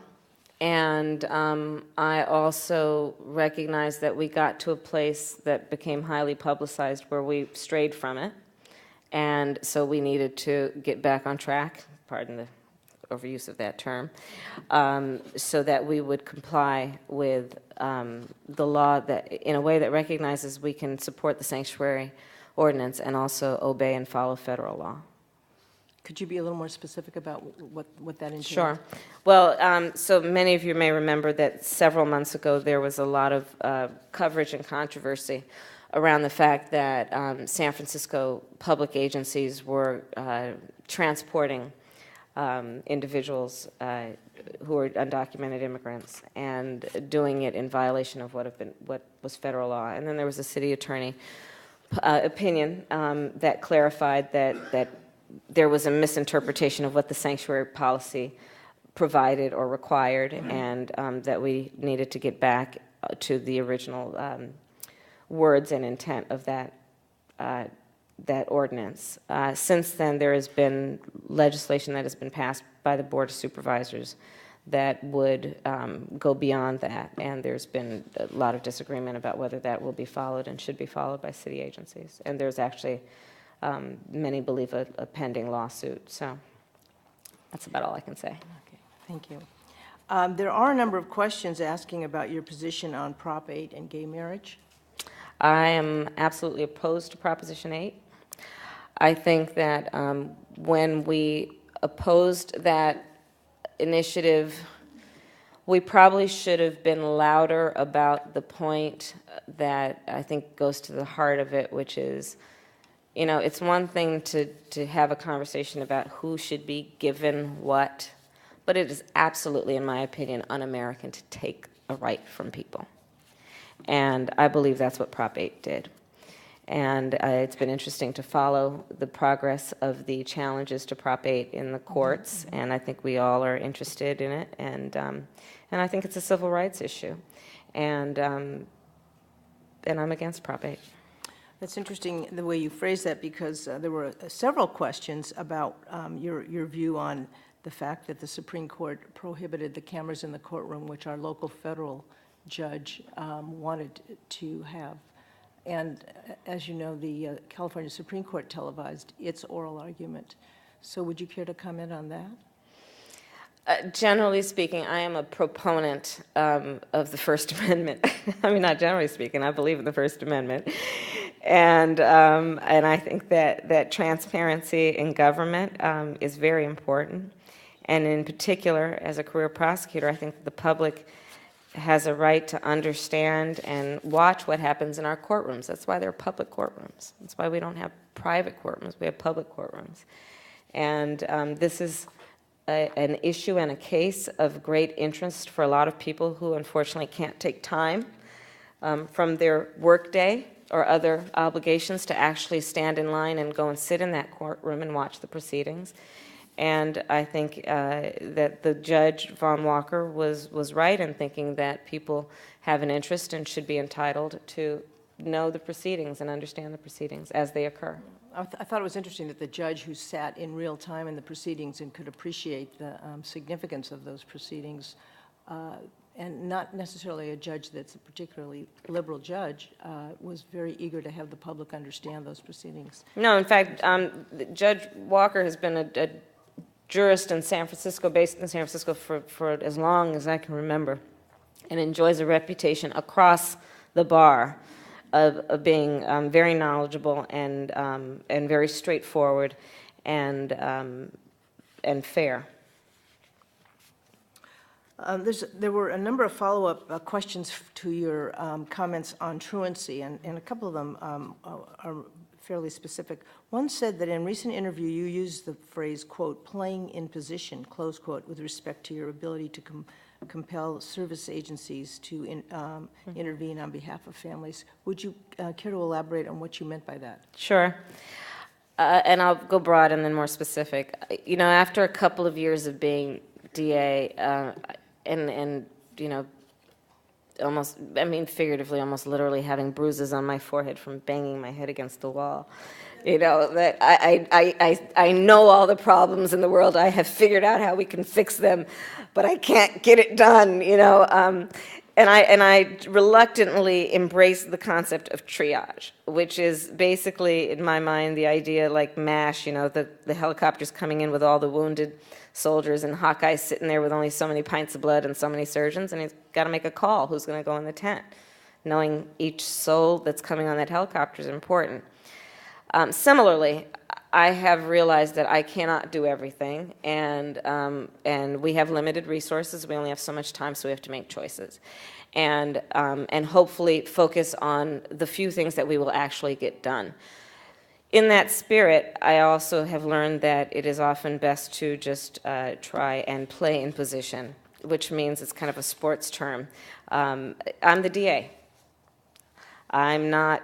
and I also recognize that we got to a place that became highly publicized where we strayed from it, and so we needed to get back on track, pardon the overuse of that term, so that we would comply with the law that, in a way that recognizes we can support the sanctuary ordinance and also obey and follow federal law. Could you be a little more specific about what that entails? Sure. Well, so many of you may remember that several months ago there was a lot of coverage and controversy around the fact that San Francisco public agencies were transporting individuals who are undocumented immigrants and doing it in violation of what was federal law. And then there was a city attorney opinion that clarified that there was a misinterpretation of what the sanctuary policy provided or required, and that we needed to get back to the original words and intent of that ordinance. Since then, there has been legislation that has been passed by the Board of Supervisors that would go beyond that. And there's been a lot of disagreement about whether that will be followed and should be followed by city agencies. And there's actually, many believe, a pending lawsuit. So that's about all I can say. Okay, thank you. There are a number of questions asking about your position on Prop 8 and gay marriage. I am absolutely opposed to Proposition 8. I think that when we opposed that initiative, we probably should have been louder about the point that I think goes to the heart of it, which is, you know, it's one thing to have a conversation about who should be given what, but it is absolutely, in my opinion, un-American to take a right from people. And I believe that's what Prop 8 did. And it's been interesting to follow the progress of the challenges to Prop 8 in the courts, and I think we all are interested in it, and I think it's a civil rights issue, and I'm against Prop 8. That's interesting the way you phrased that, because there were several questions about your view on the fact that the Supreme Court prohibited the cameras in the courtroom, which our local federal judge wanted to have. And as you know, the California Supreme Court televised its oral argument. So would you care to comment on that? Generally speaking, I am a proponent of the First Amendment. I mean, not generally speaking, I believe in the First Amendment. And I think that transparency in government is very important. And in particular, as a career prosecutor, I think the public has a right to understand and watch what happens in our courtrooms. That's why they're public courtrooms. That's why we don't have private courtrooms. We have public courtrooms. And this is an issue and a case of great interest for a lot of people who unfortunately can't take time from their workday or other obligations to actually stand in line and go and sit in that courtroom and watch the proceedings. And I think that the judge, Von Walker, was right in thinking that people have an interest and should be entitled to know the proceedings and understand the proceedings as they occur. I thought it was interesting that the judge who sat in real time in the proceedings and could appreciate the significance of those proceedings, and not necessarily a judge that's a particularly liberal judge, was very eager to have the public understand those proceedings. No, in fact, Judge Walker has been a jurist in San Francisco, based in San Francisco for as long as I can remember, and enjoys a reputation across the bar of being very knowledgeable and very straightforward and fair. There were a number of follow-up questions to your comments on truancy, and a couple of them are fairly specific. One said that in a recent interview you used the phrase, quote, playing in position, close quote, with respect to your ability to compel service agencies to intervene on behalf of families. Would you care to elaborate on what you meant by that? Sure. And I'll go broad and then more specific. You know, after a couple of years of being DA, and you know, almost, I mean, figuratively, almost literally having bruises on my forehead from banging my head against the wall. You know, that I know all the problems in the world. I have figured out how we can fix them, but I can't get it done, you know. And I reluctantly embrace the concept of triage, which is basically, in my mind, the idea like MASH, you know, the helicopters coming in with all the wounded soldiers, and Hawkeye's sitting there with only so many pints of blood and so many surgeons, and he's got to make a call who's going to go in the tent. Knowing each soul that's coming on that helicopter is important. Similarly, I have realized that I cannot do everything, and we have limited resources. We only have so much time, so we have to make choices, and hopefully focus on the few things that we will actually get done. In that spirit, I also have learned that it is often best to just try and play in position, which means it's kind of a sports term. I'm the DA. I'm not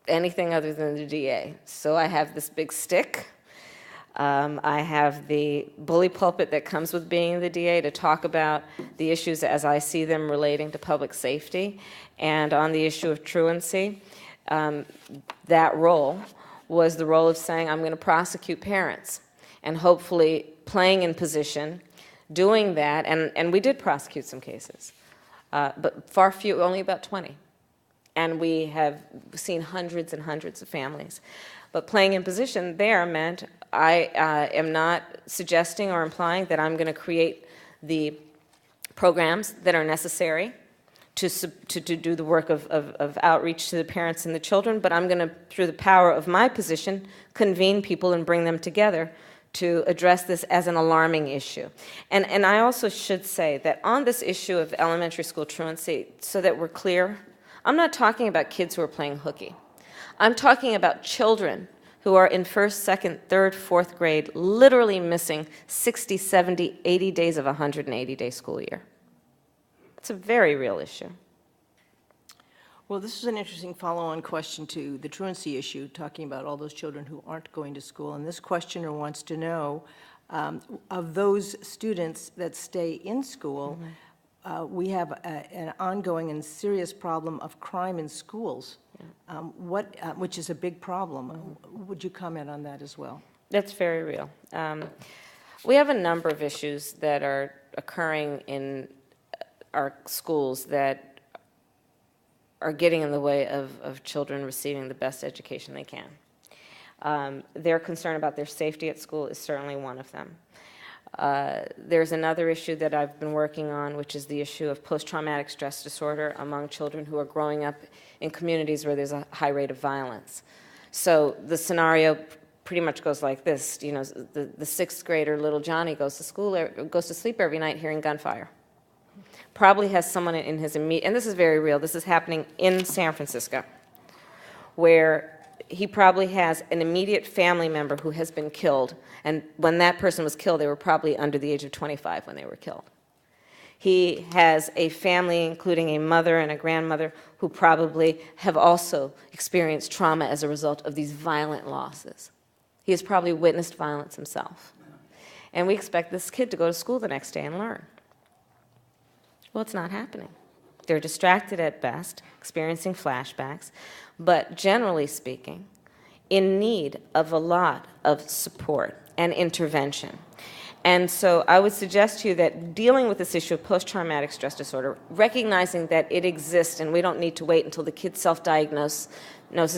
anything other than the DA. So I have this big stick. I have the bully pulpit that comes with being the DA to talk about the issues as I see them relating to public safety. And on the issue of truancy, that role was the role of saying, I'm going to prosecute parents, and hopefully playing in position doing that, and we did prosecute some cases, but far few, only about 20. And we have seen hundreds and hundreds of families. But playing in position there meant I am not suggesting or implying that I'm going to create the programs that are necessary to do the work of outreach to the parents and the children, but I'm going to, through the power of my position, convene people and bring them together to address this as an alarming issue. And I also should say that on this issue of elementary school truancy, so that we're clear, I'm not talking about kids who are playing hooky. I'm talking about children who are in first, second, third, fourth grade, literally missing 60, 70, 80 days of a 180-day school year. It's a very real issue. Well, this is an interesting follow-on question to the truancy issue, talking about all those children who aren't going to school. And this questioner wants to know, of those students that stay in school, we have an ongoing and serious problem of crime in schools, which is a big problem. Would you comment on that as well? That's very real. We have a number of issues that are occurring in our schools that are getting in the way of children receiving the best education they can. Their concern about their safety at school is certainly one of them. There's another issue that I've been working on, which is the issue of post-traumatic stress disorder among children who are growing up in communities where there's a high rate of violence. So the scenario pretty much goes like this. You know, the sixth grader, little Johnny, goes to sleep every night hearing gunfire. Probably has someone in his immediate, and this is very real, this is happening in San Francisco, where he probably has an immediate family member who has been killed, and when that person was killed, they were probably under the age of 25 when they were killed. He has a family, including a mother and a grandmother, who probably have also experienced trauma as a result of these violent losses. He has probably witnessed violence himself. And we expect this kid to go to school the next day and learn. Well, it's not happening. They're distracted at best, experiencing flashbacks, but generally speaking, in need of a lot of support and intervention. And so I would suggest to you that dealing with this issue of post-traumatic stress disorder, recognizing that it exists and we don't need to wait until the kid self-diagnoses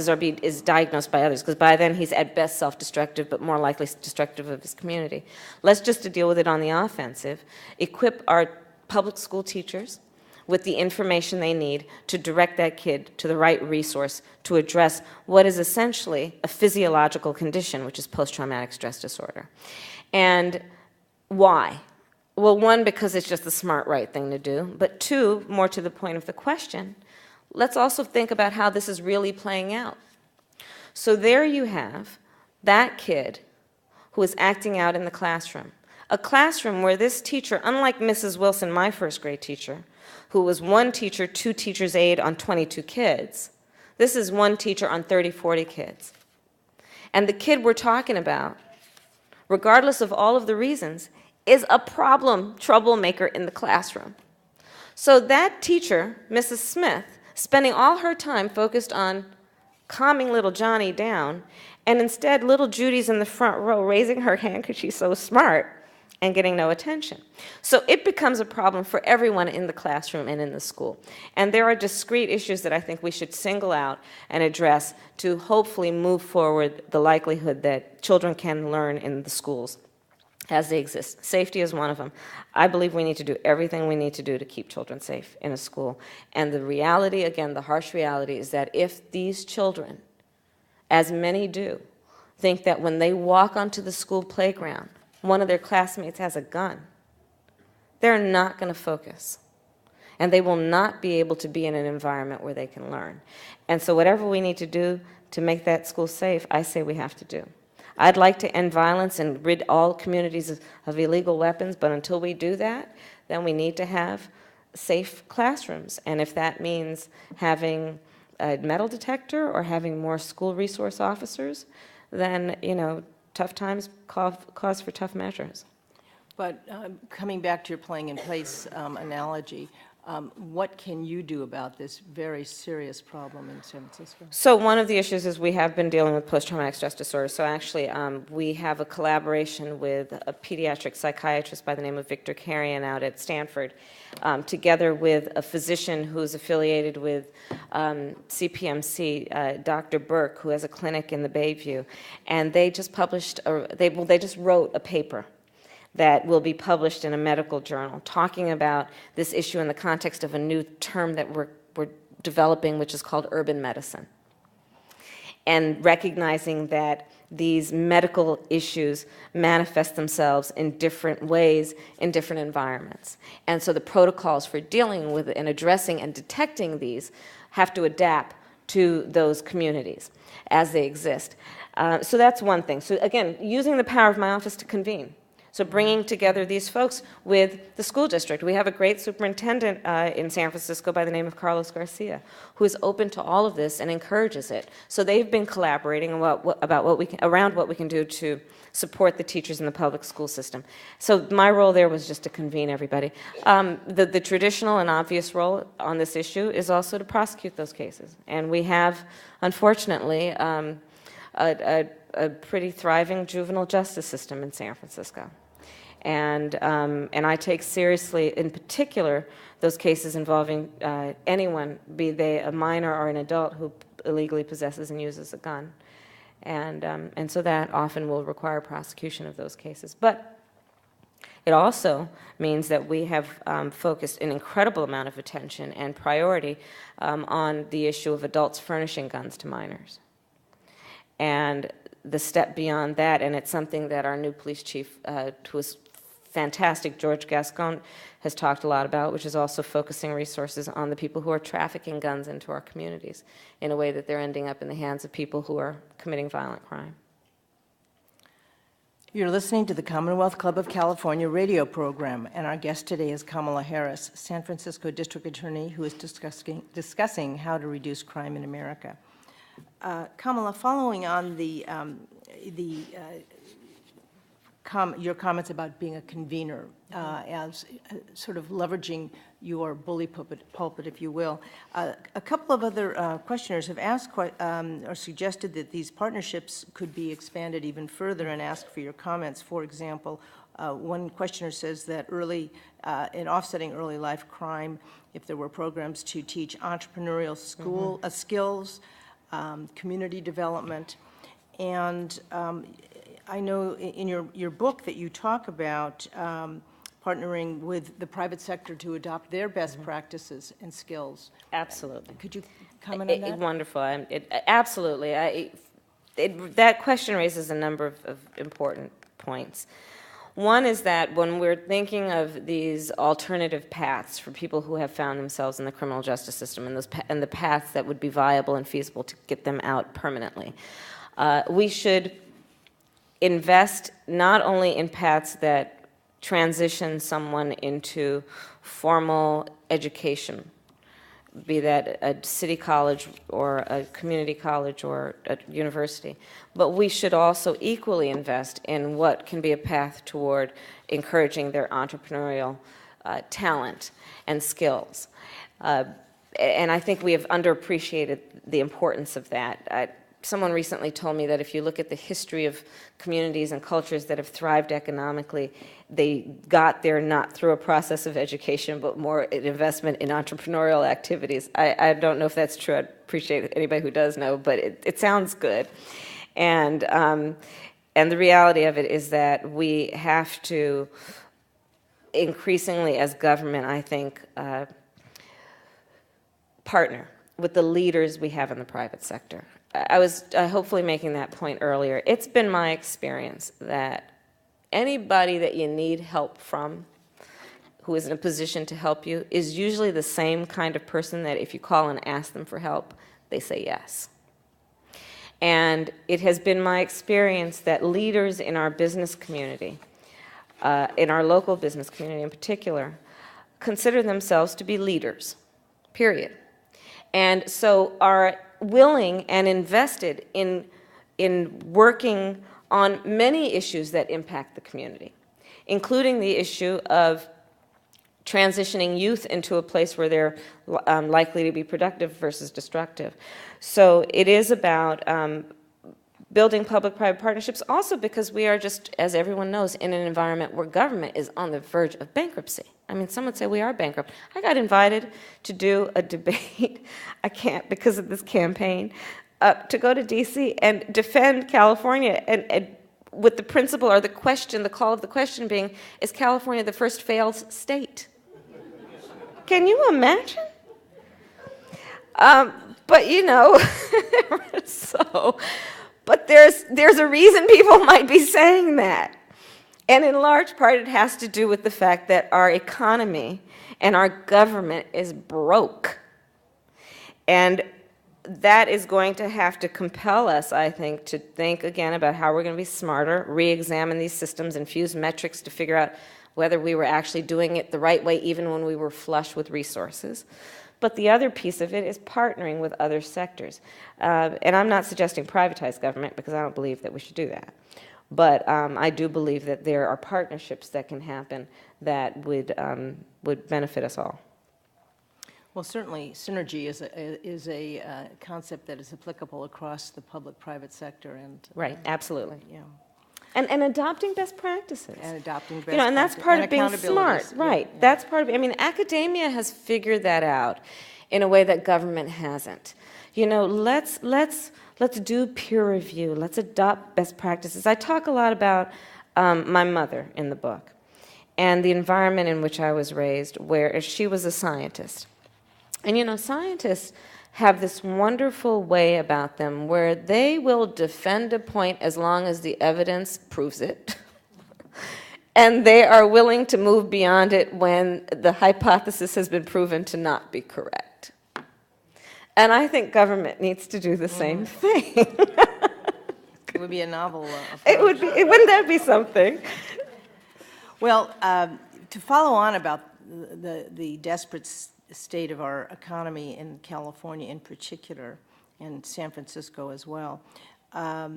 or is diagnosed by others, because by then he's at best self-destructive, but more likely destructive of his community. Let's just to deal with it on the offensive, equip our public school teachers with the information they need to direct that kid to the right resource to address what is essentially a physiological condition, which is post-traumatic stress disorder. And why? Well, one, because it's just the smart, right thing to do, but two, more to the point of the question, let's also think about how this is really playing out. So there you have that kid who is acting out in the classroom, a classroom where this teacher, unlike Mrs. Wilson, my first grade teacher, who was one teacher, two teachers' aide on 22 kids, this is one teacher on 30, 40 kids. And the kid we're talking about, regardless of all of the reasons, is a troublemaker in the classroom. So that teacher, Mrs. Smith, spending all her time focused on calming little Johnny down, and instead little Judy's in the front row raising her hand because she's so smart and getting no attention. So it becomes a problem for everyone in the classroom and in the school. And there are discrete issues that I think we should single out and address to hopefully move forward the likelihood that children can learn in the schools as they exist. Safety is one of them. I believe we need to do everything we need to do to keep children safe in a school. And the reality, again, the harsh reality, is that if these children, as many do, think that when they walk onto the school playground, one of their classmates has a gun, they're not going to focus. And they will not be able to be in an environment where they can learn. And so whatever we need to do to make that school safe, I say we have to do. I'd like to end violence and rid all communities of illegal weapons, but until we do that, then we need to have safe classrooms. And if that means having a metal detector or having more school resource officers, then, you know, tough times cause for tough measures. But coming back to your playing in place analogy, What can you do about this very serious problem in San Francisco? So one of the issues is we have been dealing with post-traumatic stress disorder. So actually, we have a collaboration with a pediatric psychiatrist by the name of Victor Carrion out at Stanford, together with a physician who's affiliated with CPMC, Dr. Burke, who has a clinic in the Bayview. And they just published, they just wrote a paper that will be published in a medical journal, talking about this issue in the context of a new term that we're developing, which is called urban medicine, and recognizing that these medical issues manifest themselves in different ways in different environments. And so the protocols for dealing with and addressing and detecting these have to adapt to those communities as they exist. So that's one thing. So again, using the power of my office to convene. So bringing together these folks with the school district. We have a great superintendent in San Francisco by the name of Carlos Garcia, who is open to all of this and encourages it. So they've been collaborating around what we can do to support the teachers in the public school system. So my role there was just to convene everybody. The traditional and obvious role on this issue is also to prosecute those cases. And we have, unfortunately, a pretty thriving juvenile justice system in San Francisco. And I take seriously, in particular, those cases involving anyone, be they a minor or an adult who illegally possesses and uses a gun. And so that often will require prosecution of those cases. But it also means that we have focused an incredible amount of attention and priority on the issue of adults furnishing guns to minors. And the step beyond that, and it's something that our new police chief, who is fantastic, George Gascon, has talked a lot about, which is also focusing resources on the people who are trafficking guns into our communities in a way that they're ending up in the hands of people who are committing violent crime. You're listening to the Commonwealth Club of California radio program, and our guest today is Kamala Harris, San Francisco District Attorney, who is discussing how to reduce crime in America. Kamala, following on your comments about being a convener, as sort of leveraging your bully pulpit, if you will, a couple of other questioners have asked or suggested that these partnerships could be expanded even further and asked for your comments. For example, one questioner says that in offsetting early life crime, if there were programs to teach entrepreneurial skills, community development, and I know in your book that you talk about partnering with the private sector to adopt their best practices and skills. Absolutely. Could you comment on that? Wonderful. Absolutely. That question raises a number of important points. One is that when we're thinking of these alternative paths for people who have found themselves in the criminal justice system and the paths that would be viable and feasible to get them out permanently, we should invest not only in paths that transition someone into formal education, be that a city college or a community college or a university, but we should also equally invest in what can be a path toward encouraging their entrepreneurial talent and skills. And I think we have underappreciated the importance of that. Someone recently told me that if you look at the history of communities and cultures that have thrived economically, they got there not through a process of education, but more an investment in entrepreneurial activities. I don't know if that's true. I'd appreciate anybody who does know, but it sounds good. And the reality of it is that we have to increasingly, as government, I think, partner with the leaders we have in the private sector. I was hopefully making that point earlier. It's been my experience that anybody that you need help from, who is in a position to help you, is usually the same kind of person that if you call and ask them for help, they say yes. And it has been my experience that leaders in our business community, in our local business community in particular, consider themselves to be leaders, period. And so are willing and invested in working on many issues that impact the community, including the issue of transitioning youth into a place where they're likely to be productive versus destructive. So it is about building public-private partnerships, also because we are just, as everyone knows, in an environment where government is on the verge of bankruptcy. I mean, some would say we are bankrupt. I got invited to do a debate. I can't because of this campaign, to go to D.C. and defend California, and with the principle or the question, the call of the question being, is California the first failed state? Can you imagine? But you know, but there's a reason people might be saying that. And in large part, it has to do with the fact that our economy and our government is broke. And that is going to have to compel us, I think, to think again about how we're going to be smarter, re-examine these systems, infuse metrics to figure out whether we were actually doing it the right way, even when we were flush with resources. But the other piece of it is partnering with other sectors. And I'm not suggesting privatize government, because I don't believe that we should do that. But I do believe that there are partnerships that can happen that would benefit us all. Well, certainly synergy is a concept that is applicable across the public-private sector, and Right, absolutely. yeah, And adopting best practices. and adopting best You know, and that's practice- part and of being accountabilities. smart, Yeah, right? yeah. That's part of it. I mean, academia has figured that out in a way that government hasn't. You know, let's do peer review. Let's adopt best practices. I talk a lot about my mother in the book and the environment in which I was raised, where she was a scientist. And you know, scientists have this wonderful way about them where they will defend a point as long as the evidence proves it. And they are willing to move beyond it when the hypothesis has been proven to not be correct. And I think government needs to do the same thing. It would be a novel It would be, wouldn't that be something? Well, to follow on about the desperate state of our economy in California in particular, and San Francisco as well, a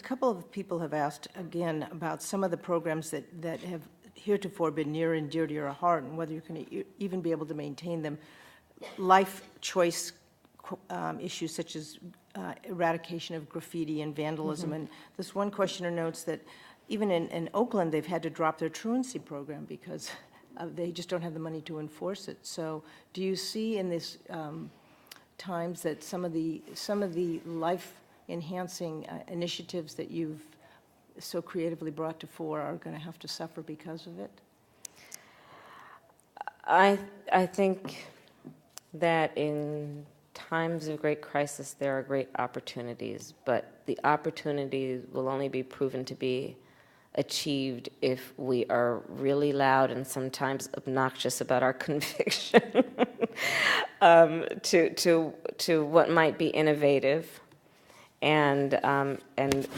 couple of people have asked again about some of the programs that have heretofore been near and dear to your heart, and whether you're going to even be able to maintain them. Life choice issues such as eradication of graffiti and vandalism. Mm-hmm. And this one questioner notes that even in Oakland, they've had to drop their truancy program because they just don't have the money to enforce it. So do you see in this times that some of the life-enhancing initiatives that you've so creatively brought to fore are going to have to suffer because of it? I think that in times of great crisis, there are great opportunities, but the opportunities will only be proven to be achieved if we are really loud and sometimes obnoxious about our conviction to what might be innovative and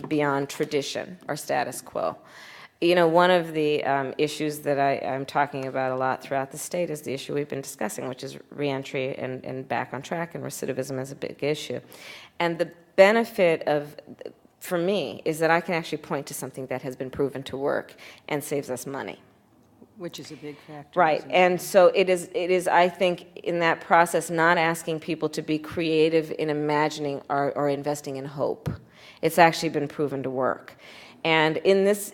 beyond tradition or status quo. You know, one of the issues that I'm talking about a lot throughout the state is the issue we've been discussing, which is reentry and back on track, and recidivism is a big issue. And the benefit of, for me, is that I can actually point to something that has been proven to work and saves us money. Which is a big factor. Right, and so it is, I think, in that process, not asking people to be creative in imagining or investing in hope. It's actually been proven to work. And in this,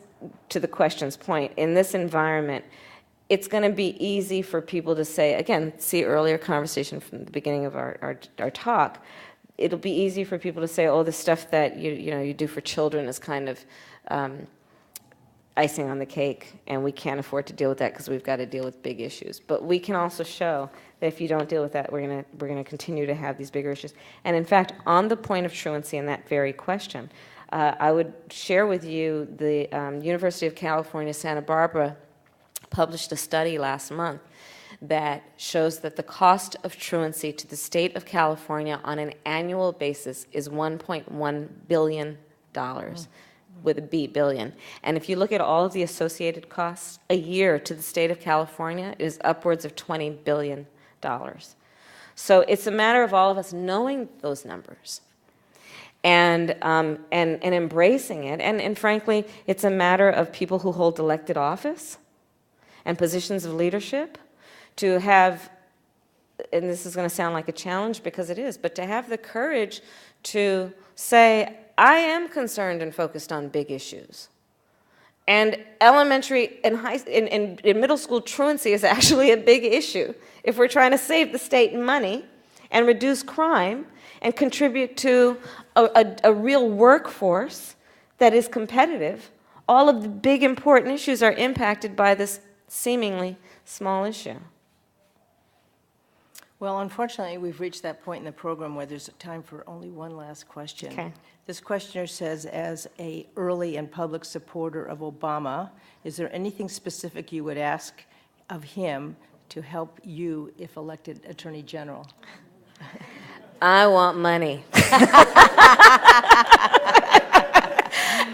to the question's point, in this environment, it's going to be easy for people to say, again, see earlier conversation from the beginning of our talk, it'll be easy for people to say, oh, the stuff that you do for children is kind of icing on the cake, and we can't afford to deal with that because we've got to deal with big issues. But we can also show that if you don't deal with that, we're going to continue to have these bigger issues. And in fact, on the point of truancy and that very question, I would share with you the University of California, Santa Barbara published a study last month that shows that the cost of truancy to the state of California on an annual basis is $1.1 billion, with a B, billion. And if you look at all of the associated costs, a year to the state of California is upwards of $20 billion. So it's a matter of all of us knowing those numbers and embracing it. And frankly, it's a matter of people who hold elected office and positions of leadership, to have, and this is going to sound like a challenge because it is, but to have the courage to say, I am concerned and focused on big issues. And elementary and in middle school truancy is actually a big issue. If we're trying to save the state money and reduce crime and contribute to a real workforce that is competitive, all of the big important issues are impacted by this seemingly small issue. Well, unfortunately, we've reached that point in the program where there's time for only one last question. Okay. This questioner says, as a early and public supporter of Obama, is there anything specific you would ask of him to help you if elected Attorney General? I want money.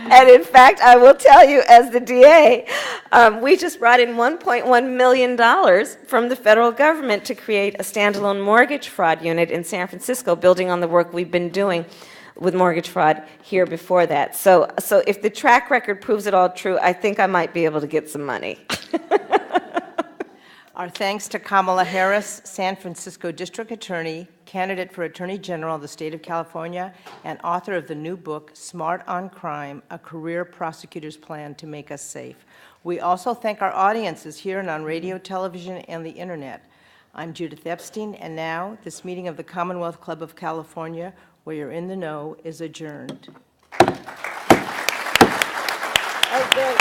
And in fact, I will tell you, as the DA, we just brought in $1.1 million from the federal government to create a standalone mortgage fraud unit in San Francisco, building on the work we've been doing with mortgage fraud here before that. So if the track record proves it all true, I think I might be able to get some money. Our thanks to Kamala Harris, San Francisco District Attorney, candidate for Attorney General of the State of California, and author of the new book, Smart on Crime, A Career Prosecutor's Plan to Make Us Safe. We also thank our audiences here and on radio, television, and the internet. I'm Judith Epstein, and now this meeting of the Commonwealth Club of California, where you're in the know, is adjourned. Okay.